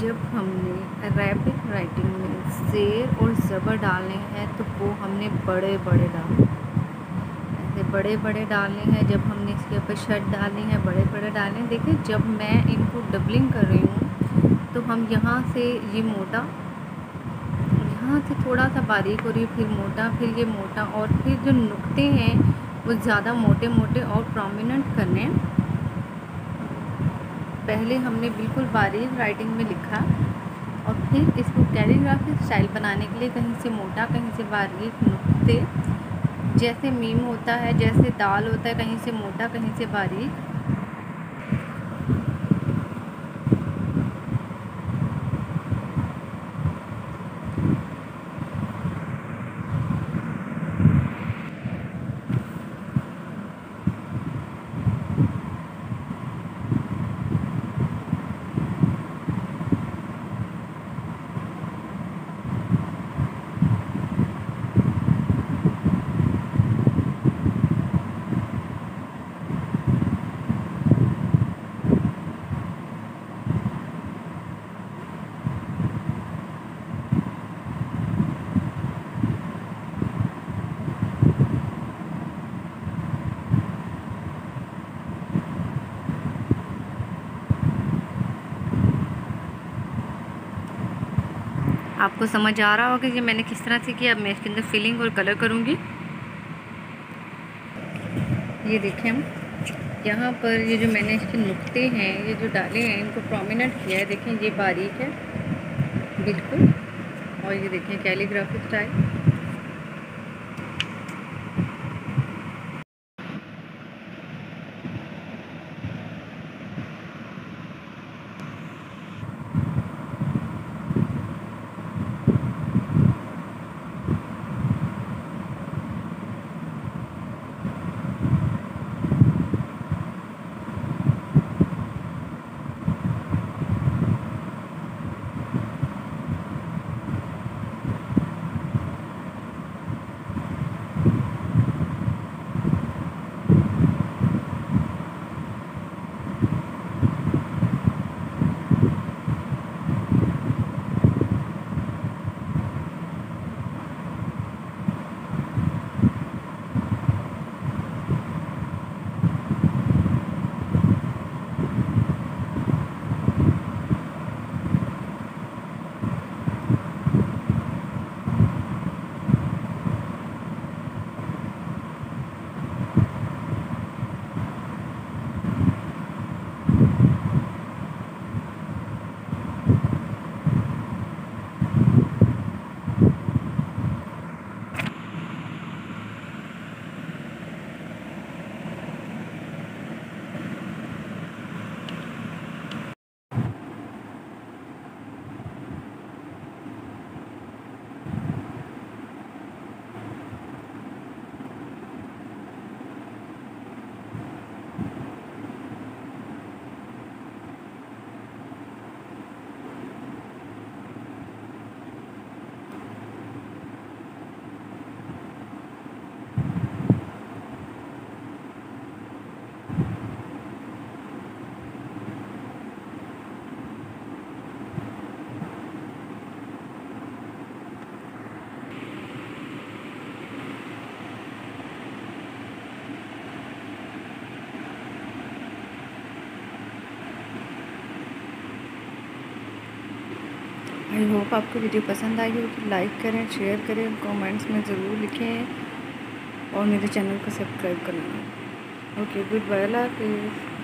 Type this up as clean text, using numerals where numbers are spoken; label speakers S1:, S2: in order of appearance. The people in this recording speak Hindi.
S1: जब हमने रैपिड राइटिंग में ज़ेर और ज़बर डालने हैं तो वो हमने बड़े बड़े डालने हैं, ऐसे बड़े बड़े डालने हैं। जब हमने इसके ऊपर शट डालनी है बड़े बड़े डालने हैं। देखिए जब मैं इनको डबलिंग कर रही हूँ तो हम यहाँ से ये मोटा, यहाँ से थोड़ा सा बारीक हो रही है, फिर मोटा, फिर ये मोटा, और फिर जो नुक्ते हैं वो ज़्यादा मोटे मोटे और प्रोमिनेंट करने हैं। पहले हमने बिल्कुल बारीक राइटिंग में लिखा और फिर इसको कैलीग्राफी स्टाइल बनाने के लिए कहीं से मोटा कहीं से बारीक नुक्ते, जैसे मीम होता है, जैसे दाल होता है, कहीं से मोटा कहीं से बारीक। आपको समझ आ रहा होगा कि मैंने किस तरह से किया। अब मैं इसके अंदर फिलिंग और कलर करूँगी। ये देखें, हम यहाँ पर ये जो मैंने इसके नुक्ते हैं ये जो डाले हैं इनको प्रोमिनेंट किया है। देखें ये बारीक है बिल्कुल, और ये देखें कैलीग्राफी स्टाइल। आई होप आपको वीडियो पसंद आई हो तो लाइक करें, शेयर करें, कमेंट्स में ज़रूर लिखें और मेरे चैनल को सब्सक्राइब करना। ओके, गुड बाय, अल्लाह हाफिज़।